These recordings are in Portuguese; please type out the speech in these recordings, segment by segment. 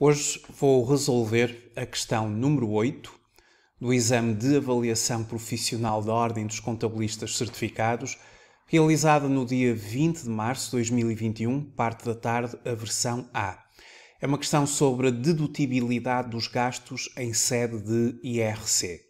Hoje vou resolver a questão número 8 do exame de avaliação profissional da Ordem dos Contabilistas Certificados, realizada no dia 20 de março de 2021, parte da tarde, a versão A. É uma questão sobre a dedutibilidade dos gastos em sede de IRC.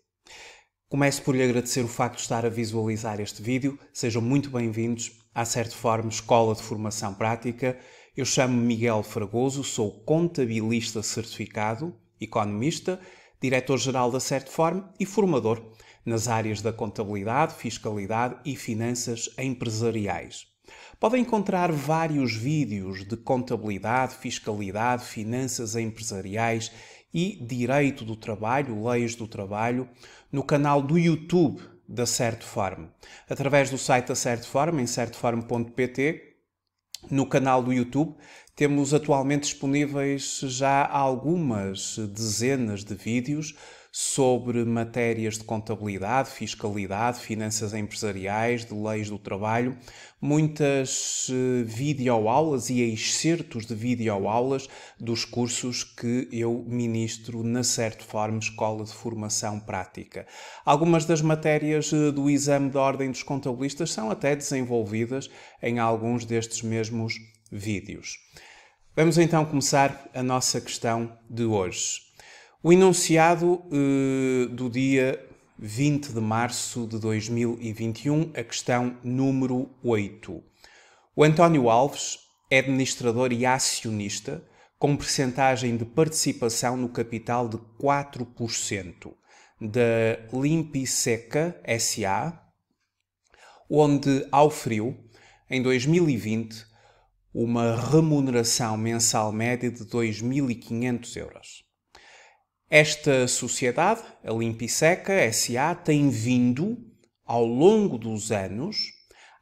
Começo por lhe agradecer o facto de estar a visualizar este vídeo. Sejam muito bem-vindos à Certiform Escola de Formação Prática. Eu chamo-me Miguel Fragoso, sou contabilista certificado, economista, diretor-geral da Certiform e formador nas áreas da contabilidade, fiscalidade e finanças empresariais. Podem encontrar vários vídeos de contabilidade, fiscalidade, finanças empresariais e direito do trabalho, leis do trabalho, no canal do YouTube da Certiform. Através do site da Certiform, em certiform.pt, no canal do YouTube, temos atualmente disponíveis já algumas dezenas de vídeos sobre matérias de contabilidade, fiscalidade, finanças empresariais, de leis do trabalho, muitas videoaulas e excertos de videoaulas dos cursos que eu ministro na Certiform Escola de Formação Prática. Algumas das matérias do exame da Ordem dos Contabilistas são até desenvolvidas em alguns destes mesmos vídeos. Vamos então começar a nossa questão de hoje. O enunciado do dia 20 de março de 2021, a questão número 8. O António Alves é administrador e acionista com percentagem de participação no capital de 4% da Limpiseca S.A., onde auferiu, em 2020, uma remuneração mensal média de 2.500 euros. Esta sociedade, a Limpiseca S.A., tem vindo, ao longo dos anos,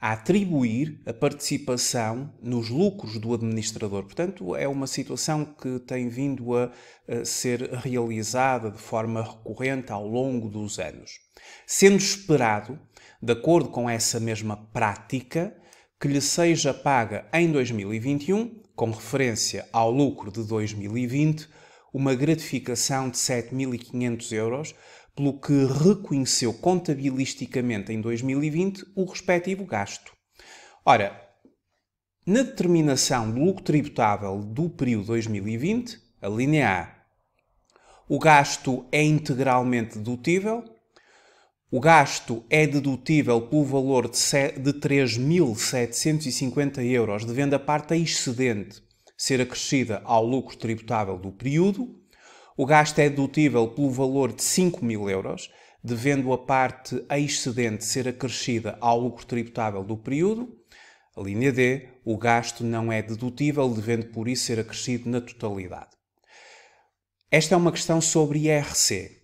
a atribuir a participação nos lucros do administrador. Portanto, é uma situação que tem vindo a ser realizada de forma recorrente ao longo dos anos. Sendo esperado, de acordo com essa mesma prática, que lhe seja paga em 2021, com referência ao lucro de 2020, uma gratificação de 7.500 euros, pelo que reconheceu contabilisticamente em 2020 o respectivo gasto. Ora, na determinação do lucro tributável do período 2020, a linha A, o gasto é integralmente dedutível. O gasto é dedutível pelo valor de 3.750 euros, devendo a parte excedente ser acrescida ao lucro tributável do período. O gasto é dedutível pelo valor de 5.000 euros, devendo a parte excedente ser acrescida ao lucro tributável do período. A linha D, o gasto não é dedutível, devendo por isso ser acrescido na totalidade. Esta é uma questão sobre IRC,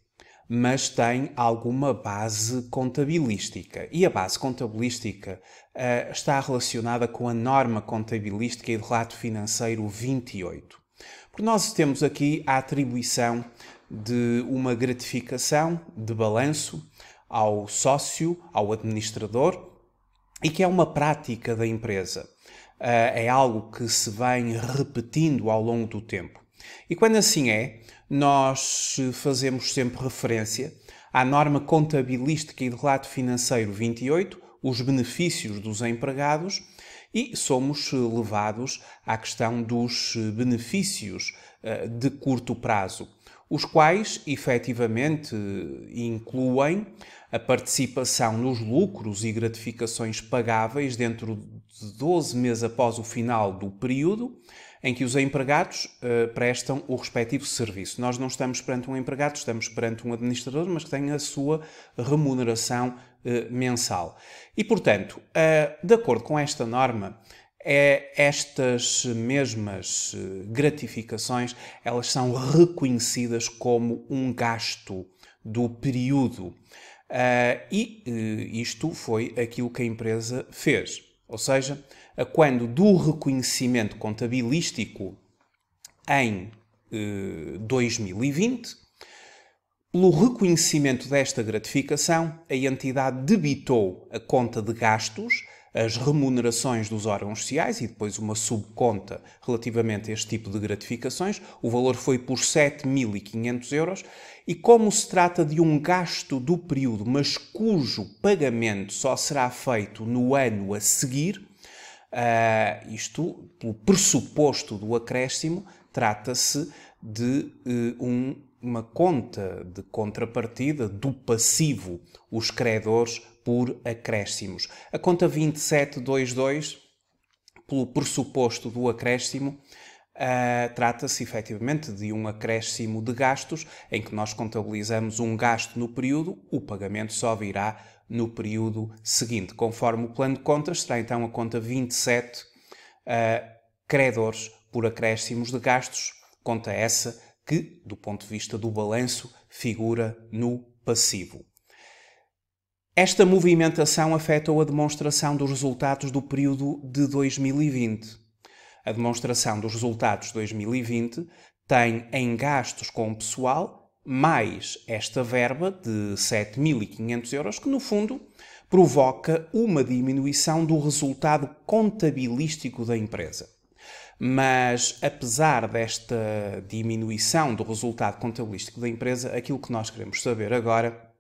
mas tem alguma base contabilística. E a base contabilística está relacionada com a norma contabilística e de relato financeiro 28. Porque nós temos aqui a atribuição de uma gratificação de balanço ao sócio, ao administrador, e que é uma prática da empresa. É algo que se vem repetindo ao longo do tempo. E quando assim é, nós fazemos sempre referência à norma contabilística e de relato financeiro 28, os benefícios dos empregados, e somos levados à questão dos benefícios de curto prazo, os quais, efetivamente, incluem a participação nos lucros e gratificações pagáveis dentro de 12 meses após o final do período em que os empregados prestam o respectivo serviço. Nós não estamos perante um empregado, estamos perante um administrador, mas que tem a sua remuneração mensal. E, portanto, de acordo com esta norma, estas mesmas gratificações, elas são reconhecidas como um gasto do período. Isto foi aquilo que a empresa fez. Ou seja, quando do reconhecimento contabilístico em 2020, pelo reconhecimento desta gratificação, a entidade debitou a conta de gastos as remunerações dos órgãos sociais e depois uma subconta relativamente a este tipo de gratificações. O valor foi por 7.500 euros e como se trata de um gasto do período, mas cujo pagamento só será feito no ano a seguir, isto, pelo pressuposto do acréscimo, trata-se de uma conta de contrapartida do passivo, os credores por acréscimos. A conta 2722, pelo pressuposto do acréscimo, trata-se efetivamente de um acréscimo de gastos em que nós contabilizamos um gasto no período, o pagamento só virá no período seguinte. Conforme o plano de contas, será então a conta 27, credores por acréscimos de gastos, conta essa que, do ponto de vista do balanço, figura no passivo. Esta movimentação afetou a demonstração dos resultados do período de 2020. A demonstração dos resultados de 2020 tem em gastos com o pessoal mais esta verba de 7.500 euros, que no fundo provoca uma diminuição do resultado contabilístico da empresa. Mas, apesar desta diminuição do resultado contabilístico da empresa, aquilo que nós queremos saber agora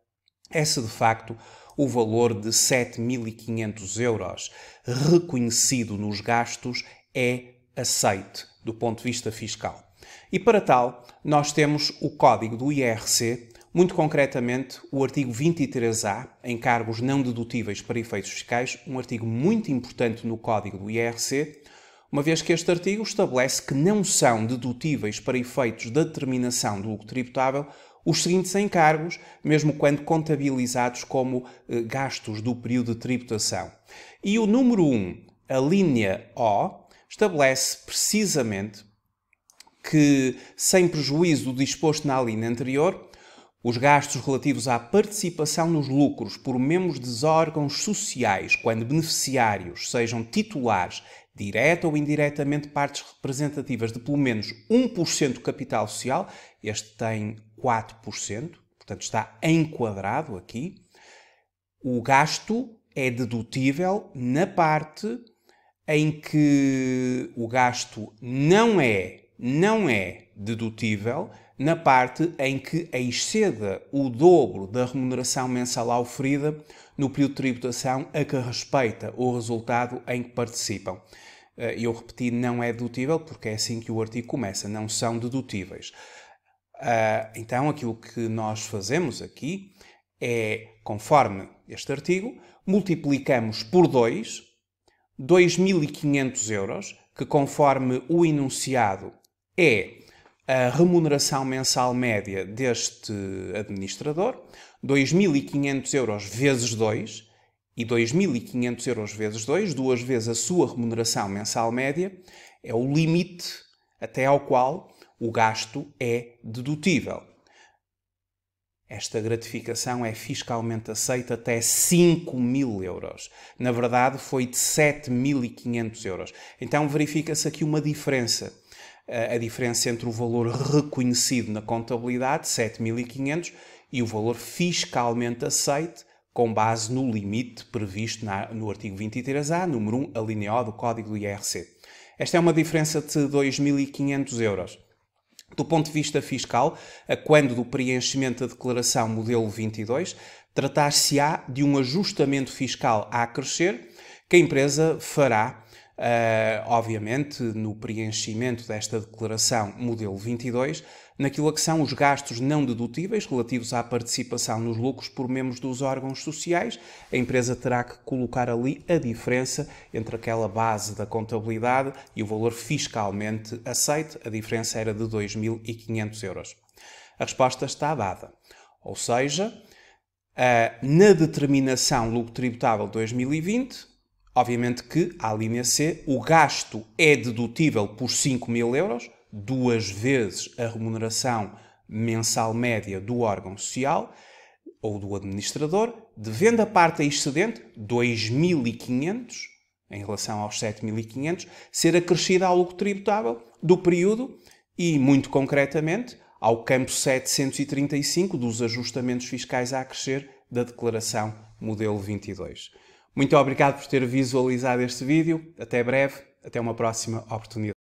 é se, de facto, o valor de 7.500 euros reconhecido nos gastos é aceite do ponto de vista fiscal. E, para tal, nós temos o código do IRC, muito concretamente o artigo 23A, encargos não dedutíveis para efeitos fiscais, um artigo muito importante no código do IRC, uma vez que este artigo estabelece que não são dedutíveis para efeitos da determinação do lucro tributável os seguintes encargos, mesmo quando contabilizados como gastos do período de tributação. E o número 1, a linha O, estabelece precisamente que, sem prejuízo do disposto na linha anterior, os gastos relativos à participação nos lucros por membros dos órgãos sociais, quando beneficiários sejam titulares, direta ou indiretamente, partes representativas de pelo menos 1% do capital social, este tem 4%, portanto está enquadrado aqui, o gasto é dedutível na parte em que o gasto não é dedutível, na parte em que exceda o dobro da remuneração mensal oferida no período de tributação a que respeita o resultado em que participam. Eu repeti, não é dedutível, porque é assim que o artigo começa, não são dedutíveis. Então, aquilo que nós fazemos aqui é, conforme este artigo, multiplicamos por 2.500 euros, que conforme o enunciado é a remuneração mensal média deste administrador, 2.500 euros vezes 2, e 2.500 euros vezes 2, duas vezes a sua remuneração mensal média, é o limite até ao qual o gasto é dedutível. Esta gratificação é fiscalmente aceita até 5.000 euros. Na verdade, foi de 7.500 euros. Então, verifica-se aqui uma diferença. A diferença entre o valor reconhecido na contabilidade, 7.500, e o valor fiscalmente aceite, com base no limite previsto no artigo 23A, número 1, a linha O do Código do IRC. Esta é uma diferença de 2.500 euros. Do ponto de vista fiscal, a quando do preenchimento da declaração modelo 22, tratar-se-á de um ajustamento fiscal a acrescer que a empresa fará, obviamente, no preenchimento desta declaração modelo 22, naquilo que são os gastos não dedutíveis relativos à participação nos lucros por membros dos órgãos sociais. A empresa terá que colocar ali a diferença entre aquela base da contabilidade e o valor fiscalmente aceite. A diferença era de 2.500 euros. A resposta está dada. Ou seja, na determinação lucro tributável 2020, obviamente que, à linha C, o gasto é dedutível por 5.000 euros, duas vezes a remuneração mensal média do órgão social ou do administrador, devendo a parte excedente, 2.500, em relação aos 7.500, ser acrescida ao lucro tributável do período e, muito concretamente, ao campo 735 dos ajustamentos fiscais a acrescer da declaração modelo 22. Muito obrigado por ter visualizado este vídeo. Até breve, até uma próxima oportunidade.